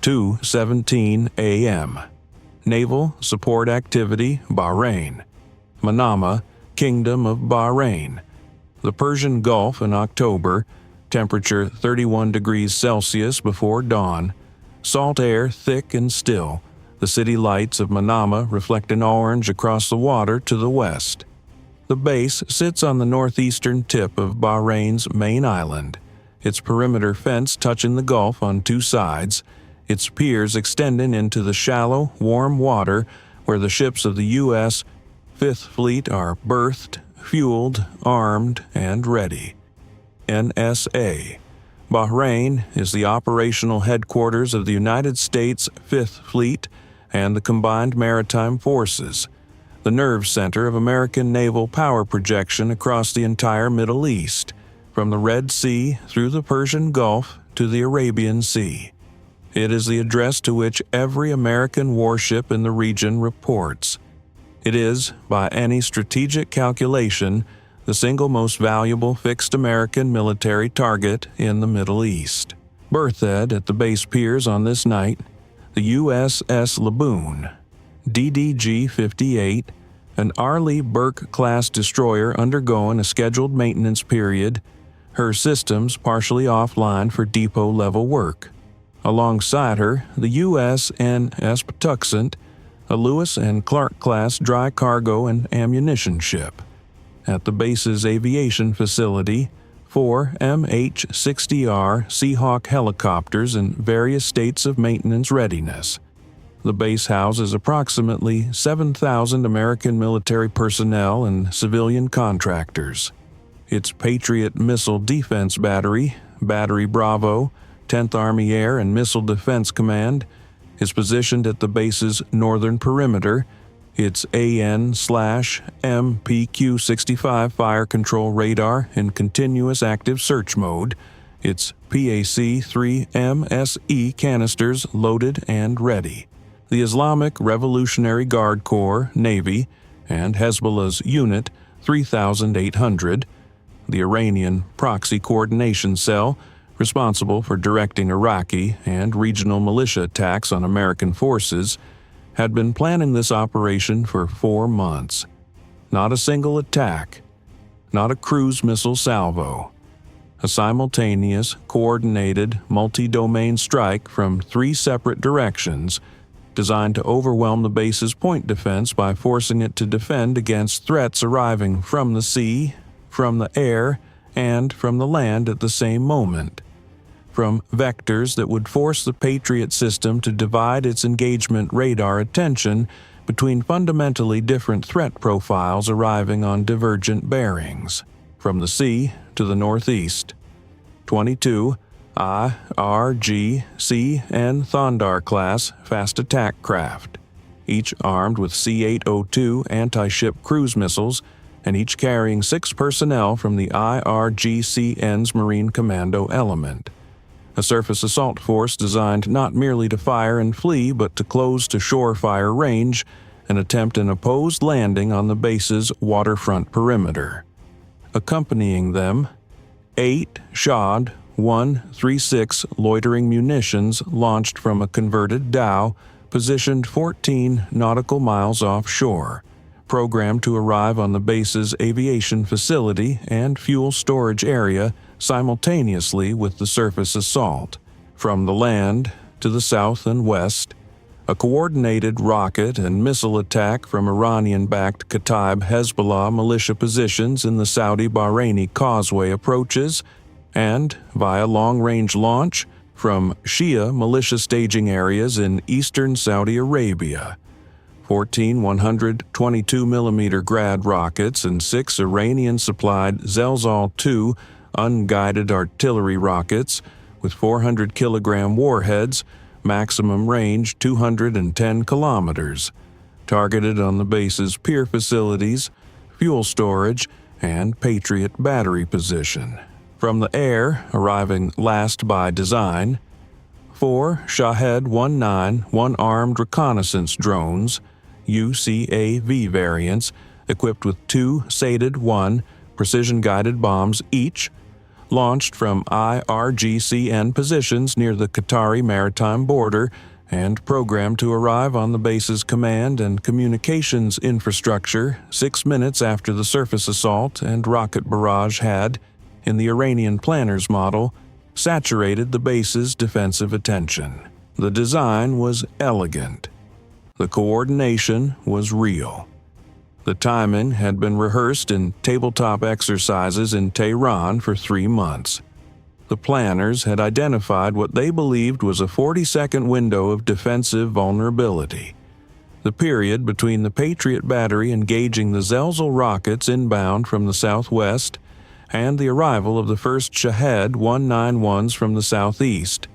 2:17 a.m. Naval Support Activity Bahrain, Manama, Kingdom of Bahrain. The Persian Gulf in October, temperature 31 degrees Celsius before dawn, salt air thick and still. The city lights of Manama reflect an orange across the water to the west. The base sits on the northeastern tip of Bahrain's main island, its perimeter fence touching the Gulf on two sides, its piers extending into the shallow, warm water where the ships of the U.S. Fifth Fleet are berthed, fueled, armed, and ready. NSA. Bahrain is the operational headquarters of the United States Fifth Fleet and the Combined Maritime Forces, the nerve center of American naval power projection across the entire Middle East, from the Red Sea through the Persian Gulf to the Arabian Sea. It is the address to which every American warship in the region reports. It is, by any strategic calculation, the single most valuable fixed American military target in the Middle East. Berthed at the base piers on this night, the USS Laboon, DDG-58, an Arleigh Burke-class destroyer undergoing a scheduled maintenance period, her systems partially offline for depot-level work. Alongside her, the USNS Patuxent, a Lewis and Clark-class dry cargo and ammunition ship. At the base's aviation facility, 4 MH-60R Seahawk helicopters in various states of maintenance readiness. The base houses approximately 7,000 American military personnel and civilian contractors. Its Patriot Missile Defense Battery, Battery Bravo, 10th Army Air and Missile Defense Command, is positioned at the base's northern perimeter. Its AN/MPQ-65 fire control radar in continuous active search mode, its PAC-3 MSE canisters loaded and ready. The Islamic Revolutionary Guard Corps, Navy, and Hezbollah's Unit 3800, the Iranian Proxy Coordination Cell, responsible for directing Iraqi and regional militia attacks on American forces, had been planning this operation for 4 months. Not a single attack, not a cruise missile salvo. A simultaneous, coordinated, multi-domain strike from 3 separate directions, designed to overwhelm the base's point defense by forcing it to defend against threats arriving from the sea, from the air, and from the land at the same moment. From vectors that would force the Patriot system to divide its engagement radar attention between fundamentally different threat profiles arriving on divergent bearings. From the sea to the northeast. 22 IRGCN Thondar-class fast attack craft, each armed with C-802 anti-ship cruise missiles and each carrying 6 personnel from the IRGCN's Marine Commando element. A surface assault force designed not merely to fire and flee but to close to shore fire range and attempt an opposed landing on the base's waterfront perimeter. Accompanying them, 8 Shahed-191 loitering munitions launched from a converted dhow positioned 14 nautical miles offshore, programmed to arrive on the base's aviation facility and fuel storage area simultaneously with the surface assault. From the land to the south and west, a coordinated rocket and missile attack from Iranian-backed Kataib-Hezbollah militia positions in the Saudi-Bahraini Causeway approaches, and, via long-range launch, from Shia militia staging areas in eastern Saudi Arabia. 14 122mm Grad rockets and 6 Iranian-supplied Zelzal-2 unguided artillery rockets with 400-kilogram warheads, maximum range 210 kilometers, targeted on the base's pier facilities, fuel storage, and Patriot battery position. From the air, arriving last by design, 4 Shahed-191 one-armed reconnaissance drones, UCAV variants, equipped with 2 Sated-1 precision-guided bombs each, launched from IRGCN positions near the Qatari maritime border and programmed to arrive on the base's command and communications infrastructure 6 minutes after the surface assault and rocket barrage had, in the Iranian planner's model, saturated the base's defensive attention. The design was elegant. The coordination was real. The timing had been rehearsed in tabletop exercises in Tehran for 3 months. The planners had identified what they believed was a 40-second window of defensive vulnerability, the period between the Patriot battery engaging the Zelzel rockets inbound from the southwest and the arrival of the first Shahed-191s from the southeast,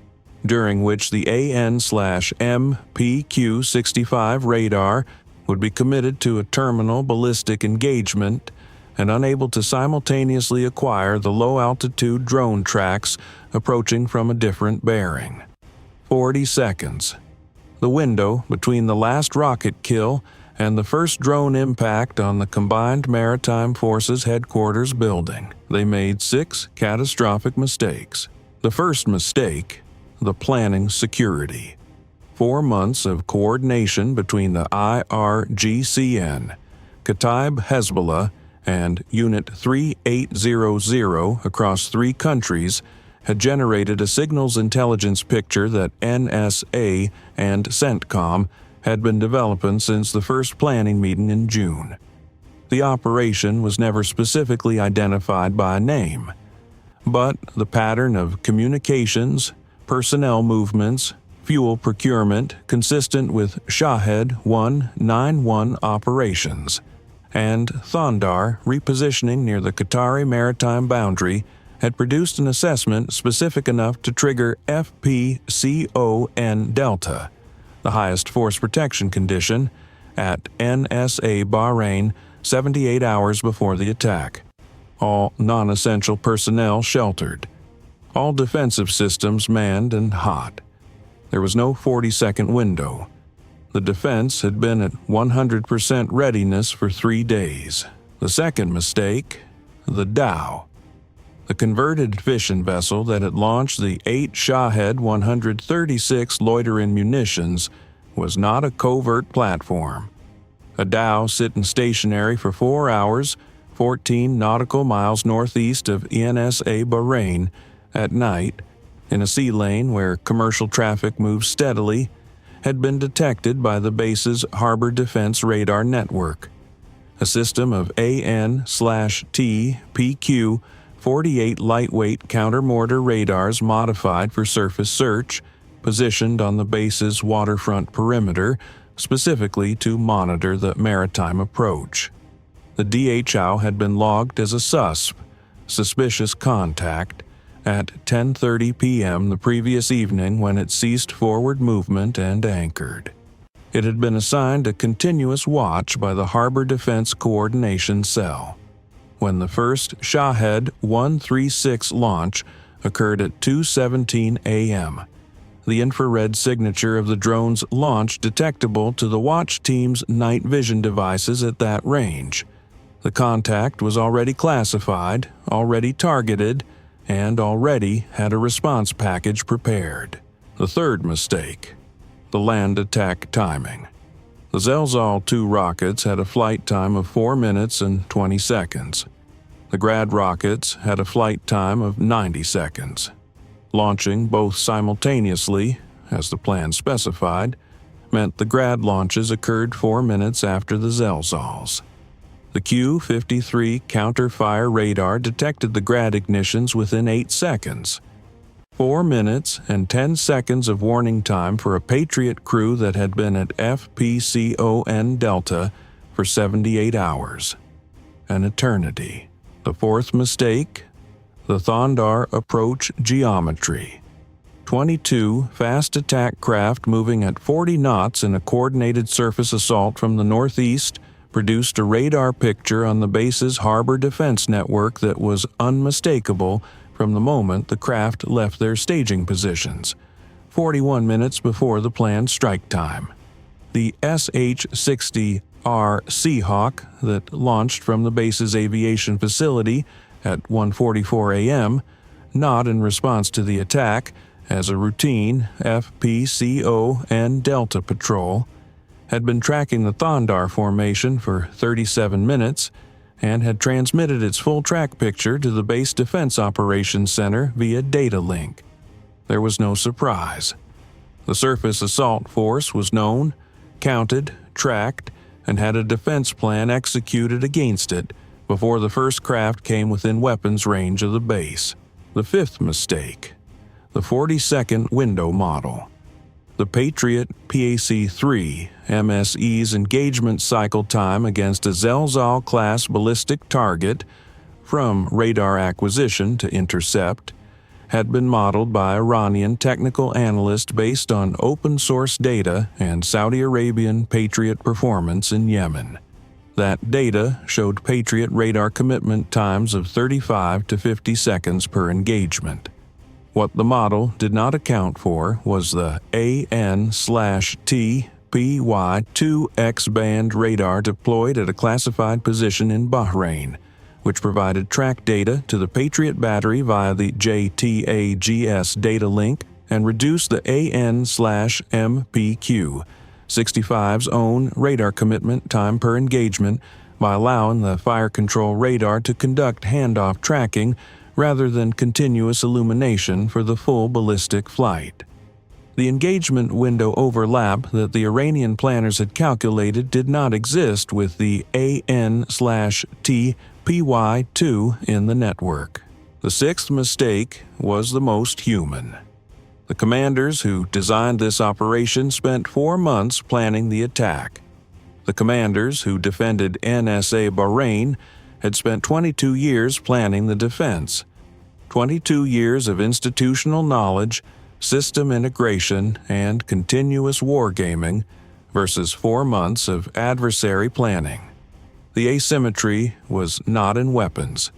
during which the AN/MPQ-65 radar would be committed to a terminal ballistic engagement and unable to simultaneously acquire the low-altitude drone tracks approaching from a different bearing. 40 seconds. The window between the last rocket kill and the first drone impact on the Combined Maritime Forces headquarters building. They made 6 catastrophic mistakes. The first mistake, the planning security. 4 months of coordination between the IRGCN, Shahed-Hezbollah, and Unit 3800 across 3 countries had generated a signals intelligence picture that NSA and CENTCOM had been developing since the first planning meeting in June. The operation was never specifically identified by name, but the pattern of communications, personnel movements, fuel procurement consistent with Shahed-191 operations, and Thondar repositioning near the Qatari maritime boundary had produced an assessment specific enough to trigger FPCON Delta, the highest force protection condition, at NSA Bahrain 78 hours before the attack. All non-essential personnel sheltered. All defensive systems manned and hot. There was no 40-second window. The defense had been at 100% readiness for 3 days. The second mistake, the Dow. The converted fission vessel that had launched the 8 Shahed-136 loitering munitions was not a covert platform. A Dow sitting stationary for 4 hours, 14 nautical miles northeast of NSA Bahrain, at night, in a sea lane where commercial traffic moves steadily, had been detected by the base's Harbor Defense Radar Network, a system of AN/T-PQ 48 lightweight counter-mortar radars modified for surface search, positioned on the base's waterfront perimeter, specifically to monitor the maritime approach. The DHO had been logged as a SUSP, suspicious contact, at 10:30 p.m. the previous evening when it ceased forward movement and anchored. It had been assigned a continuous watch by the Harbor Defense Coordination Cell. When the first Shahed-136 launch occurred at 2:17 a.m., the infrared signature of the drone's launch detectable to the watch team's night vision devices at that range. The contact was already classified, already targeted, and already had a response package prepared. The third mistake, the land attack timing. The Zelzel 2 rockets had a flight time of 4 minutes and 20 seconds. The Grad rockets had a flight time of 90 seconds. Launching both simultaneously, as the plan specified, meant the Grad launches occurred 4 minutes after the Zelzals. The Q-53 counter-fire radar detected the Grad ignitions within 8 seconds. 4 minutes and 10 seconds of warning time for a Patriot crew that had been at FPCON Delta for 78 hours. An eternity. The fourth mistake, the Thondar approach geometry. 22 fast attack craft moving at 40 knots in a coordinated surface assault from the northeast produced a radar picture on the base's harbor defense network that was unmistakable from the moment the craft left their staging positions, 41 minutes before the planned strike time. The SH-60R Seahawk that launched from the base's aviation facility at 1:44 a.m. not in response to the attack, as a routine FPCO and Delta patrol, had been tracking the Thondar formation for 37 minutes and had transmitted its full track picture to the Base Defense Operations Center via data link. There was no surprise. The surface assault force was known, counted, tracked, and had a defense plan executed against it before the first craft came within weapons range of the base. The fifth mistake: the 40-second window model. The Patriot PAC-3 MSE's engagement cycle time against a Zelzal-class ballistic target, from radar acquisition to intercept, had been modeled by Iranian technical analysts based on open-source data and Saudi Arabian Patriot performance in Yemen. That data showed Patriot radar commitment times of 35 to 50 seconds per engagement. What the model did not account for was the AN/T PY-2 X-band radar deployed at a classified position in Bahrain, which provided track data to the Patriot battery via the JTAGS data link and reduced the AN/MPQ 65's own radar commitment time per engagement by allowing the fire control radar to conduct handoff tracking rather than continuous illumination for the full ballistic flight. The engagement window overlap that the Iranian planners had calculated did not exist with the AN/T PY-2 in the network. The sixth mistake was the most human. The commanders who designed this operation spent 4 months planning the attack. The commanders who defended NSA Bahrain had spent 22 years planning the defense. 22 years of institutional knowledge, system integration, and continuous wargaming versus 4 months of adversary planning. The asymmetry was not in weapons.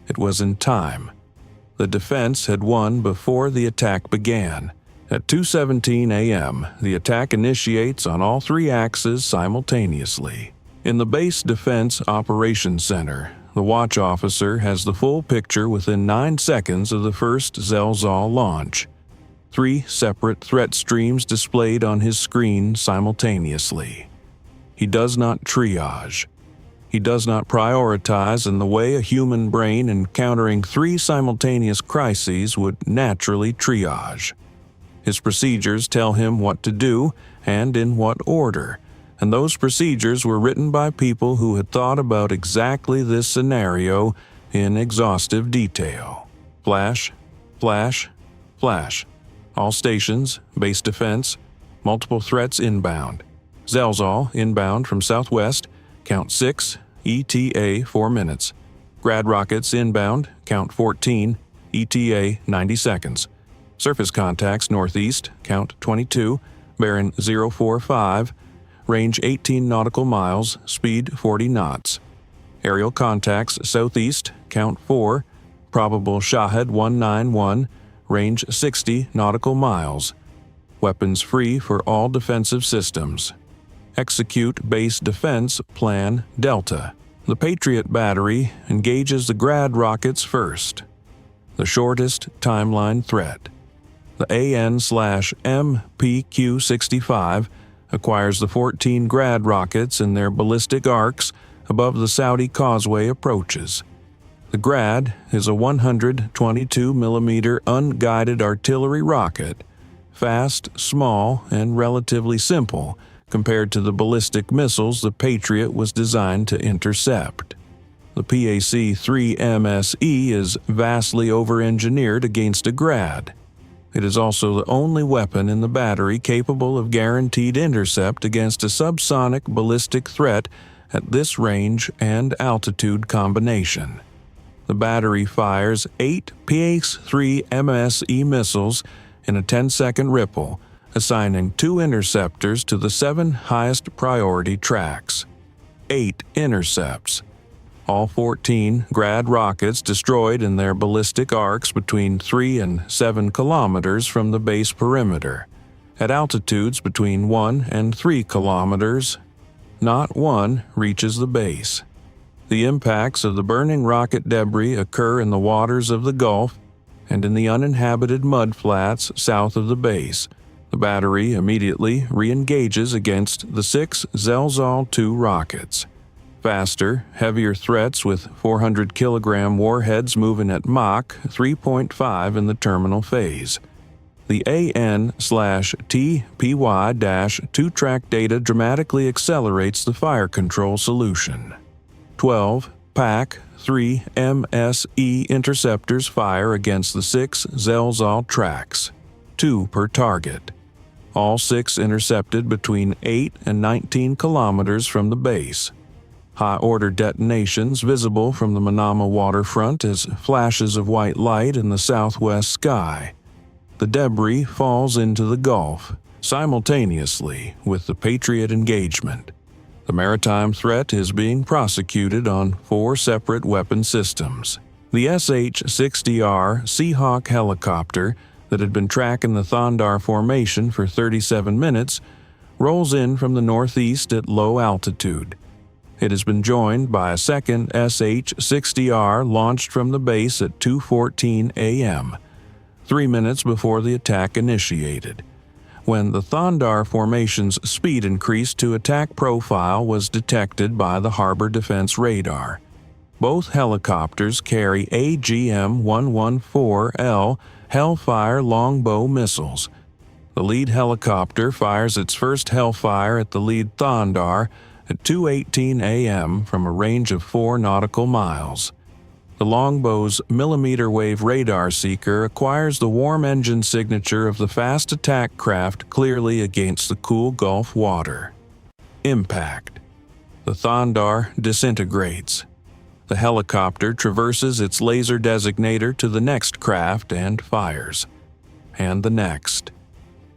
It was in time. The defense had won before the attack began. At 2:17 a.m., the attack initiates on all 3 axes simultaneously. In the Base Defense Operations Center, the watch officer has the full picture within 9 seconds of the first Zelzal launch. 3 separate threat streams displayed on his screen simultaneously. He does not triage. He does not prioritize in the way a human brain encountering 3 simultaneous crises would naturally triage. His procedures tell him what to do and in what order, and those procedures were written by people who had thought about exactly this scenario in exhaustive detail. Flash, flash, flash. All stations, base defense, multiple threats inbound. Zelzal inbound from southwest, count 6, ETA 4 minutes. Grad rockets inbound, count 14, ETA 90 seconds. Surface contacts northeast, count 22, bearing 045, range 18 nautical miles, speed 40 knots. Aerial contacts southeast, count 4, probable Shahed-191, range 60 nautical miles. Weapons free for all defensive systems. Execute Base Defense Plan Delta. The Patriot battery engages the Grad rockets first. The shortest timeline threat. The AN/MPQ-65 acquires the 14 Grad rockets in their ballistic arcs above the Saudi Causeway approaches. The Grad is a 122mm unguided artillery rocket, fast, small, and relatively simple compared to the ballistic missiles the Patriot was designed to intercept. The PAC-3 MSE is vastly over-engineered against a Grad. It is also the only weapon in the battery capable of guaranteed intercept against a subsonic ballistic threat at this range and altitude combination. The battery fires 8 PAC-3 MSE missiles in a 10-second ripple, assigning 2 interceptors to the 7 highest priority tracks. 8 intercepts. All 14 Grad rockets destroyed in their ballistic arcs between 3 and 7 kilometers from the base perimeter. At altitudes between 1 and 3 kilometers, not one reaches the base. The impacts of the burning rocket debris occur in the waters of the Gulf and in the uninhabited mudflats south of the base, the battery immediately re-engages against the 6 Zelzal 2 rockets. Faster, heavier threats with 400-kilogram warheads moving at Mach 3.5 in the terminal phase. The AN/TPY-2 track data dramatically accelerates the fire control solution. 12 PAC-3 MSE interceptors fire against the 6 Zelzal tracks, 2 per target. All 6 intercepted between 8 and 19 kilometers from the base. High-order detonations visible from the Manama waterfront as flashes of white light in the southwest sky. The debris falls into the Gulf, simultaneously with the Patriot engagement. The maritime threat is being prosecuted on 4 separate weapon systems. The SH-60R Seahawk helicopter that had been tracking the Thondar Formation for 37 minutes rolls in from the northeast at low altitude. It has been joined by a second SH-60R launched from the base at 2:14 a.m., 3 minutes before the attack initiated, when the Thondar Formation's speed increase to attack profile was detected by the harbor defense radar. Both helicopters carry AGM-114L Hellfire longbow missiles. The lead helicopter fires its first Hellfire at the lead Thondar at 2:18 a.m. from a range of 4 nautical miles. The Longbow's millimeter-wave radar seeker acquires the warm engine signature of the fast attack craft clearly against the cool Gulf water. Impact. The Thondar disintegrates. The helicopter traverses its laser designator to the next craft and fires. And the next.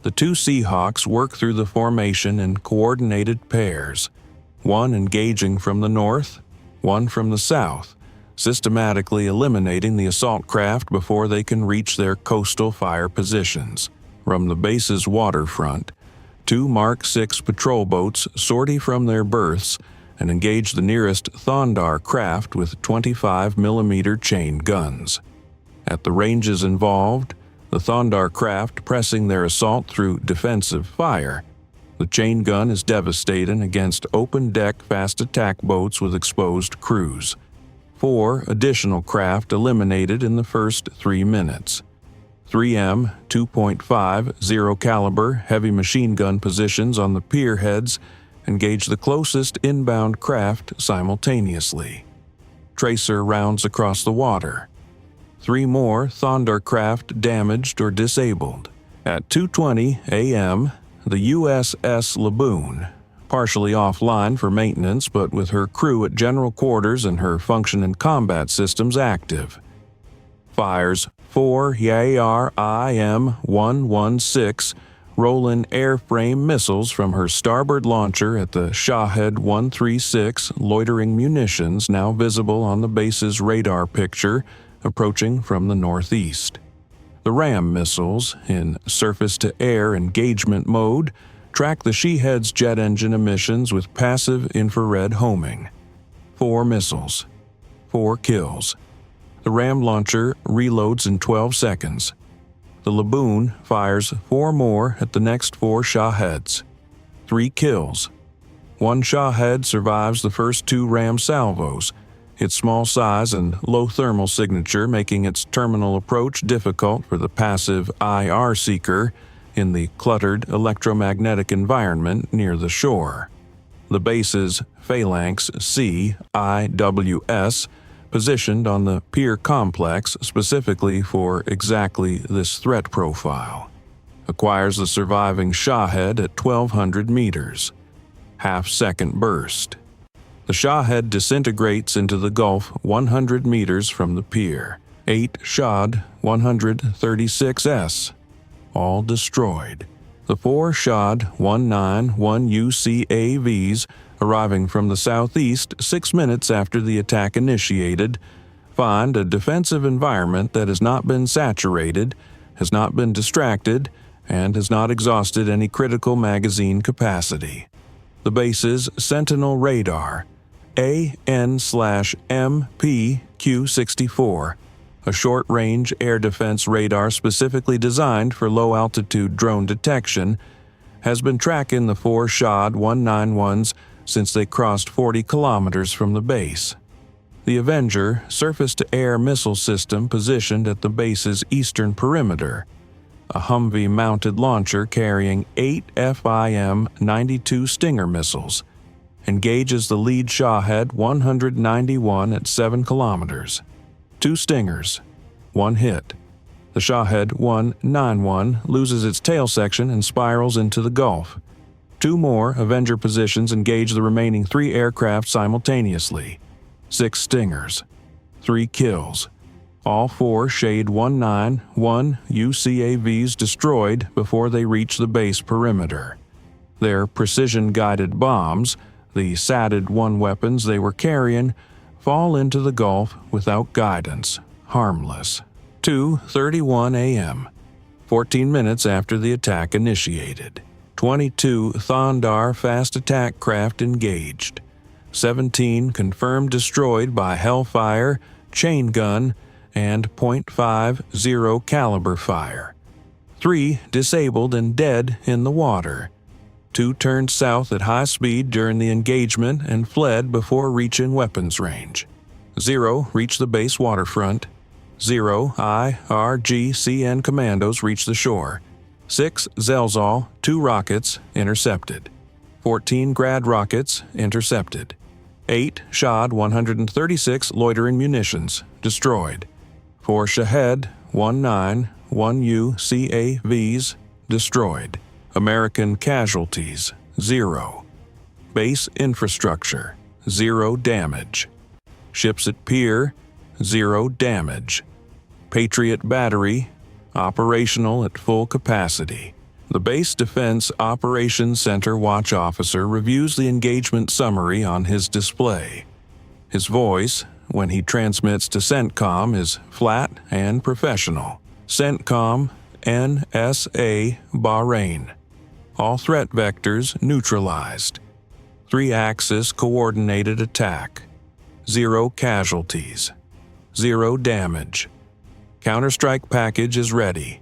The 2 Seahawks work through the formation in coordinated pairs, one engaging from the north, one from the south, systematically eliminating the assault craft before they can reach their coastal fire positions. From the base's waterfront, 2 Mark 6 patrol boats sortie from their berths and engage the nearest Thondar craft with 25mm chain guns. At the ranges involved, the Thondar craft pressing their assault through defensive fire. The chain gun is devastating against open-deck fast attack boats with exposed crews. 4 additional craft eliminated in the first 3 minutes. 3M 2.5 zero-caliber heavy machine gun positions on the pier heads engage the closest inbound craft simultaneously. Tracer rounds across the water. 3 more Thondar craft damaged or disabled. At 2:20 a.m., the USS Laboon, partially offline for maintenance but with her crew at general quarters and her function and combat systems active, fires 4 Yayar IM-116 Roland airframe missiles from her starboard launcher at the Shahed-136 loitering munitions now visible on the base's radar picture approaching from the northeast. The Ram missiles, in surface-to-air engagement mode, track the Shahed jet engine emissions with passive infrared homing. 4 missiles. 4 kills. The Ram launcher reloads in 12 seconds. The Laboon fires 4 more at the next 4 Shaheds. 3 kills. 1 Shahed survives the first 2 Ram salvos, its small size and low thermal signature making its terminal approach difficult for the passive IR seeker in the cluttered electromagnetic environment near the shore. The base's Phalanx C IWS, positioned on the pier complex specifically for exactly this threat profile, acquires the surviving Shahed at 1,200 meters. Half-second burst. The Shahed disintegrates into the Gulf 100 meters from the pier. 8 Shahed-136S, all destroyed. The 4 Shahed-191 UCAVs, arriving from the southeast 6 minutes after the attack initiated, find a defensive environment that has not been saturated, has not been distracted, and has not exhausted any critical magazine capacity. The base's Sentinel radar, AN/MPQ-64, a short-range air defense radar specifically designed for low-altitude drone detection, has been tracking the 4 Shahed-191s since they crossed 40 kilometers from the base. The Avenger surface-to-air missile system positioned at the base's eastern perimeter, a Humvee-mounted launcher carrying 8 FIM-92 Stinger missiles, engages the lead Shahed-191 at 7 kilometers. 2 Stingers, 1 hit. The Shahed-191 loses its tail section and spirals into the Gulf. 2 more Avenger positions engage the remaining 3 aircraft simultaneously. 6 Stingers, 3 kills. All 4 Shahed-191 UCAVs destroyed before they reach the base perimeter. Their precision-guided bombs, the SATD-1 weapons they were carrying, fall into the Gulf without guidance, harmless. 2:31 a.m., 14 minutes after the attack initiated. 22 Thondar fast attack craft engaged. 17 confirmed destroyed by Hellfire, chain gun, and .50 caliber fire. 3 disabled and dead in the water. 2 turned south at high speed during the engagement and fled before reaching weapons range. 0 reached the base waterfront. 0 IRGCN commandos reached the shore. 6 Zelzal, 2 rockets, intercepted. 14 Grad rockets, intercepted. 8 Shahed-136 loitering munitions, destroyed. 4 Shahed-191 UCAVs, destroyed. American casualties, 0. Base infrastructure, 0 damage. Ships at pier, 0 damage. Patriot battery, operational at full capacity. The Base Defense Operations Center Watch Officer reviews the engagement summary on his display. His voice, when he transmits to CENTCOM, is flat and professional. CENTCOM, NSA, Bahrain. All threat vectors neutralized. 3-axis coordinated attack. 0 casualties. 0 damage. Counterstrike package is ready.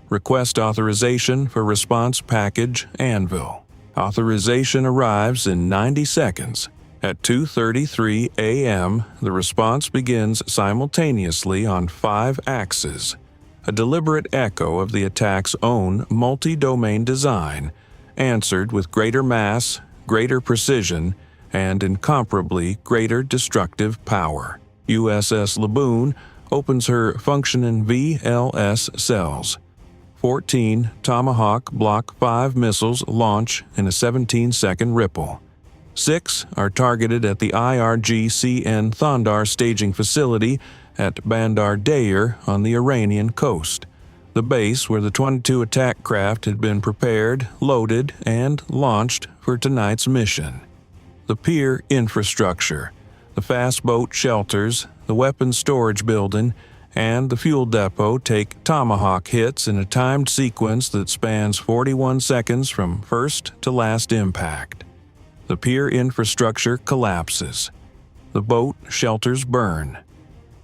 Request authorization for response package Anvil. Authorization arrives in 90 seconds. At 2:33 a.m., the response begins simultaneously on 5 axes, a deliberate echo of the attack's own multi-domain design, answered with greater mass, greater precision, and incomparably greater destructive power. USS Laboon opens her functioning VLS cells. 14 Tomahawk Block 5 missiles launch in a 17-second ripple. 6 are targeted at the IRGCN Thondar staging facility at Bandar Deir on the Iranian coast, the base where the 22 attack craft had been prepared, loaded, and launched for tonight's mission. The pier infrastructure, the fast boat shelters, the weapons storage building, and the fuel depot take Tomahawk hits in a timed sequence that spans 41 seconds from first to last impact. The pier infrastructure collapses. The boat shelters burn.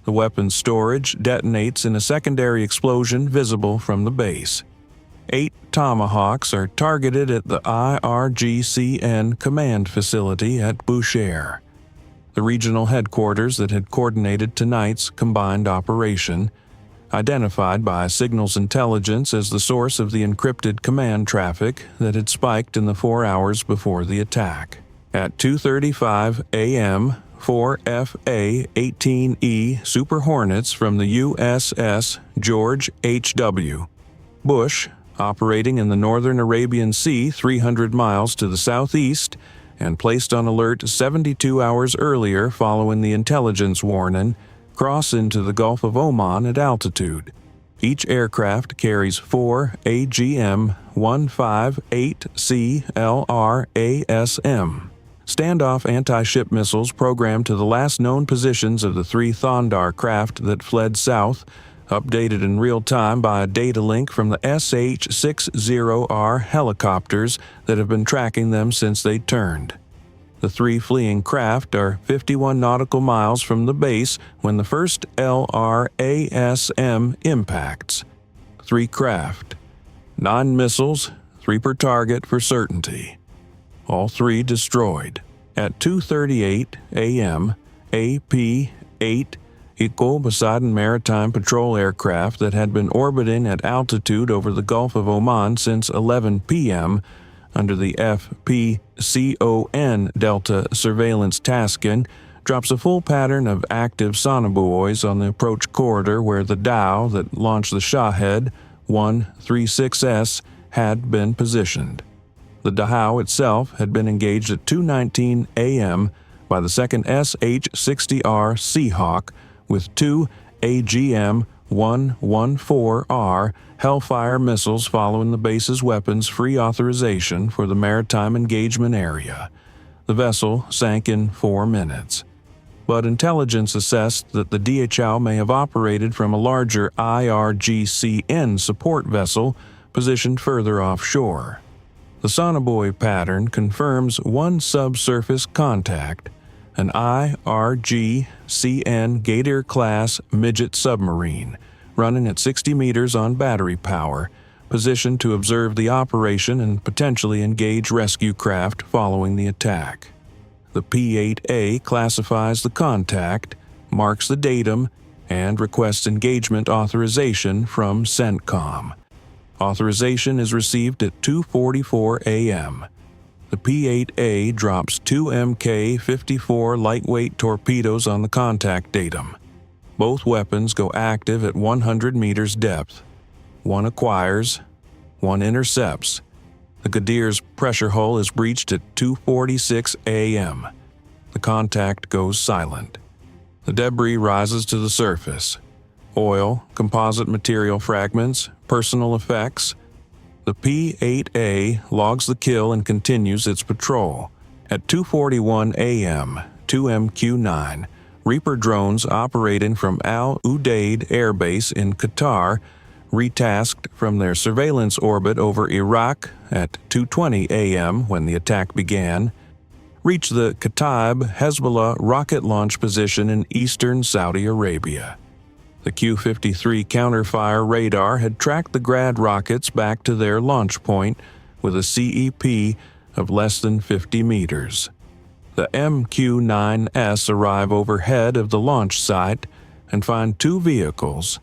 The weapons storage detonates in a secondary explosion visible from the base. 8 Tomahawks are targeted at the IRGCN command facility at Bushehr, the regional headquarters that had coordinated tonight's combined operation, identified by Signals Intelligence as the source of the encrypted command traffic that had spiked in the 4 hours before the attack. At 2:35 a.m., 4 FA-18E Super Hornets from the USS George H.W. Bush, operating in the northern Arabian Sea 300 miles to the southeast, and placed on alert 72 hours earlier following the intelligence warning, cross into the Gulf of Oman at altitude. Each aircraft carries 4 AGM-158C LRASM, standoff anti-ship missiles programmed to the last known positions of the 3 Thondar craft that fled south, updated in real time by a data link from the SH-60R helicopters that have been tracking them since they turned. The 3 fleeing craft are 51 nautical miles from the base when the first LRASM impacts. 3 craft, 9 missiles, 3 per target for certainty. All 3 destroyed. At 2:38 a.m., AP-8 equal Poseidon maritime patrol aircraft that had been orbiting at altitude over the Gulf of Oman since 11 p.m. under the FPCON Delta surveillance tasking, drops a full pattern of active sonobuoys on the approach corridor where the dhow that launched the Shahed-191 had been positioned. The dhow itself had been engaged at 2:19 a.m. by the second SH-60R Seahawk with 2 AGM-114R Hellfire missiles following the base's weapons free authorization for the maritime engagement area. The vessel sank in 4 minutes. But intelligence assessed that the DHL may have operated from a larger IRGCN support vessel positioned further offshore. The sonobuoy pattern confirms one subsurface contact, an IRGCN Gator-class midget submarine, running at 60 meters on battery power, positioned to observe the operation and potentially engage rescue craft following the attack. The P-8A classifies the contact, marks the datum, and requests engagement authorization from CENTCOM. Authorization is received at 2:44 a.m. The P-8A drops 2 Mk-54 lightweight torpedoes on the contact datum. Both weapons go active at 100 meters depth. One acquires, one intercepts. The Gadir's pressure hull is breached at 2:46 a.m. The contact goes silent. The debris rises to the surface. Oil, composite material fragments, personal effects. The P-8A logs the kill and continues its patrol. At 2:41 a.m., 2 MQ-9, Reaper drones operating from Al Udeid Air Base in Qatar, retasked from their surveillance orbit over Iraq at 2:20 a.m. when the attack began, reached the Kataib-Hezbollah rocket launch position in eastern Saudi Arabia. The Q-53 counterfire radar had tracked the Grad rockets back to their launch point with a CEP of less than 50 meters. The MQ-9S arrive overhead of the launch site and find 2 vehicles,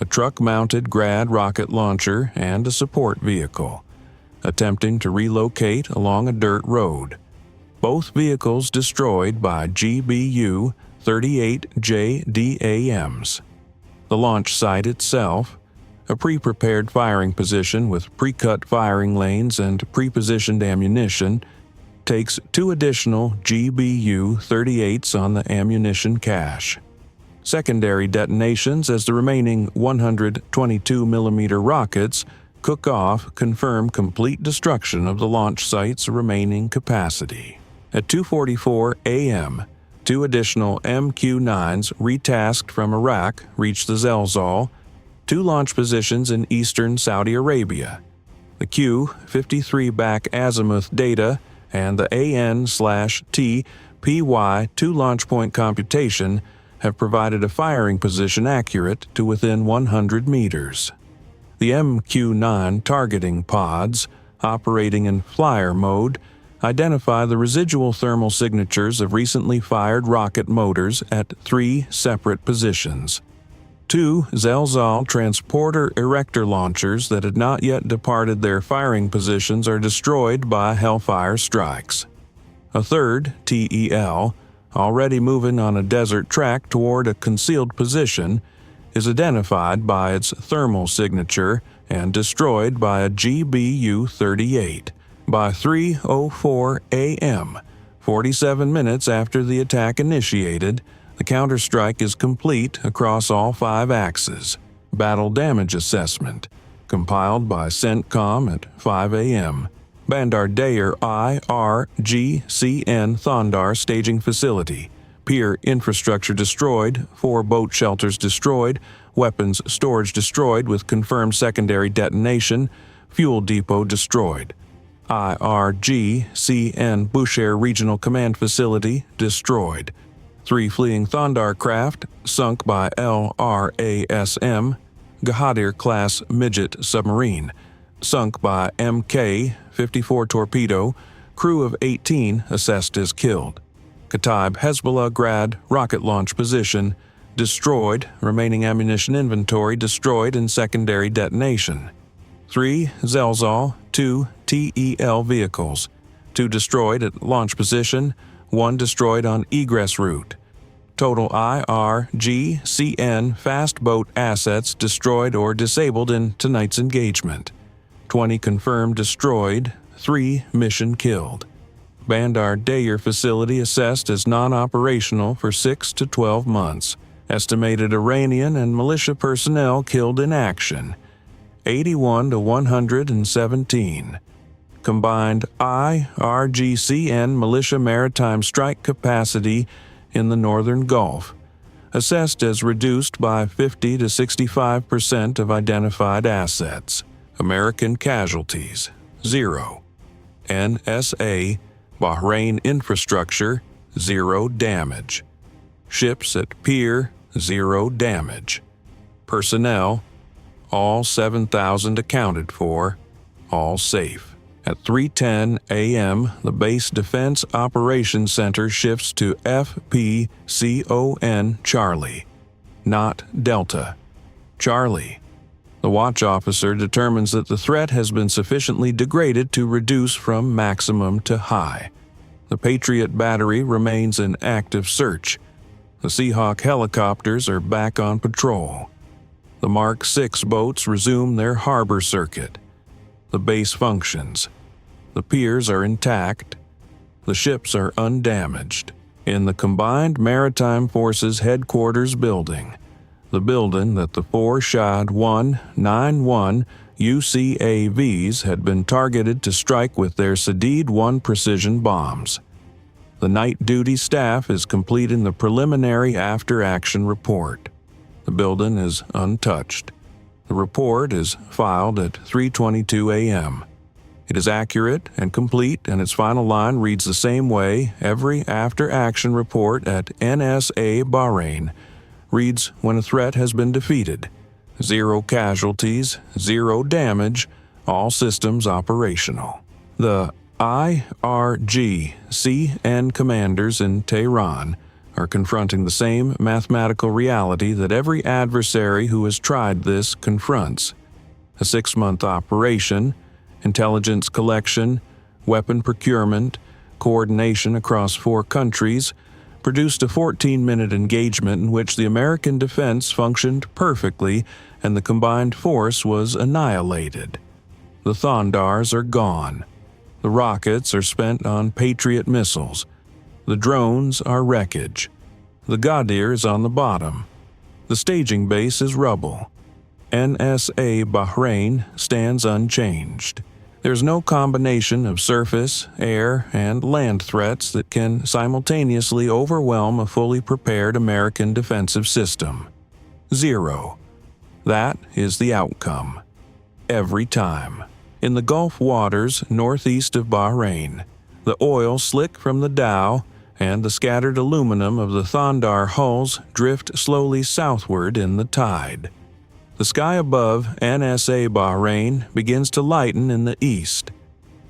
a truck-mounted Grad rocket launcher and a support vehicle, attempting to relocate along a dirt road. Both vehicles destroyed by GBU-38JDAMs. The launch site itself, a pre-prepared firing position with pre-cut firing lanes and pre-positioned ammunition, takes 2 additional GBU-38s on the ammunition cache. Secondary detonations as the remaining 122mm rockets cook off confirm complete destruction of the launch site's remaining capacity. At 2:44 a.m., 2 additional MQ-9s retasked from Iraq reached the Zelzal, 2 launch positions in eastern Saudi Arabia. The Q-53 back azimuth data and the AN/T PY-2 launch point computation have provided a firing position accurate to within 100 meters. The MQ-9 targeting pods, operating in flyer mode, identify the residual thermal signatures of recently fired rocket motors at 3 separate positions. 2 Zelzal transporter erector launchers that had not yet departed their firing positions are destroyed by Hellfire strikes. A third TEL, already moving on a desert track toward a concealed position, is identified by its thermal signature and destroyed by a GBU-38. By 3:04 a.m., 47 minutes after the attack initiated, the counterstrike is complete across all 5 axes. Battle damage assessment, compiled by CENTCOM at 5 a.m. Bandar Dayer IRGCN Thondar staging facility. Pier infrastructure destroyed, 4 boat shelters destroyed, weapons storage destroyed with confirmed secondary detonation, fuel depot destroyed. IRGCN Bushehr Regional Command Facility destroyed. 3 fleeing Thondar craft sunk by LRASM Gahadir-class midget submarine, sunk by Mk-54 torpedo, crew of 18 assessed as killed. Kataib Hezbollah Grad rocket launch position destroyed, remaining ammunition inventory destroyed in secondary detonation. 3 Zelzal 2 TEL vehicles, 2 destroyed at launch position, 1 destroyed on egress route. Total IRGCN fast boat assets destroyed or disabled in tonight's engagement. 20 confirmed destroyed, 3 mission killed. Bandar Dayer facility assessed as non-operational for 6 to 12 months. Estimated Iranian and militia personnel killed in action, 81 to 117. Combined IRGCN militia maritime strike capacity in the Northern Gulf, assessed as reduced by 50 to 65% of identified assets. American casualties, 0. NSA Bahrain infrastructure, 0 damage. Ships at pier, 0 damage. Personnel, all 7,000 accounted for, all safe. At 3:10 a.m., the Base Defense Operations Center shifts to FPCON Charlie, not Delta. Charlie. The watch officer determines that the threat has been sufficiently degraded to reduce from maximum to high. The Patriot battery remains in active search. The Seahawk helicopters are back on patrol. The Mark 6 boats resume their harbor circuit. The base functions. The piers are intact. The ships are undamaged. In the Combined Maritime Forces Headquarters building, the building that the 4 Shahed-191 UCAVs had been targeted to strike with their Shahed-1 precision bombs. The night duty staff is completing the preliminary after-action report. The building is untouched. The report is filed at 3:22 a.m. It is accurate and complete, and its final line reads the same way every after-action report at NSA Bahrain reads when a threat has been defeated. 0 casualties, 0 damage, all systems operational. The IRGCN commanders in Tehran are confronting the same mathematical reality that every adversary who has tried this confronts. A 6-month operation, intelligence collection, weapon procurement, coordination across 4 countries, produced a 14-minute engagement in which the American defense functioned perfectly and the combined force was annihilated. The Thondars are gone. The rockets are spent on Patriot missiles. The drones are wreckage. The Gadir is on the bottom. The staging base is rubble. NSA Bahrain stands unchanged. There's no combination of surface, air, and land threats that can simultaneously overwhelm a fully prepared American defensive system. 0. That is the outcome. Every time. In the Gulf waters northeast of Bahrain, the oil slick from the Dow and the scattered aluminum of the Thondar hulls drift slowly southward in the tide. The sky above NSA Bahrain begins to lighten in the east.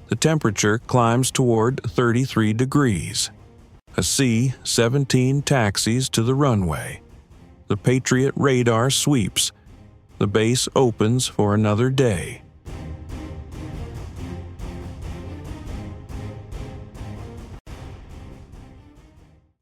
The temperature climbs toward 33 degrees. A C-17 taxis to the runway. The Patriot radar sweeps. The base opens for another day.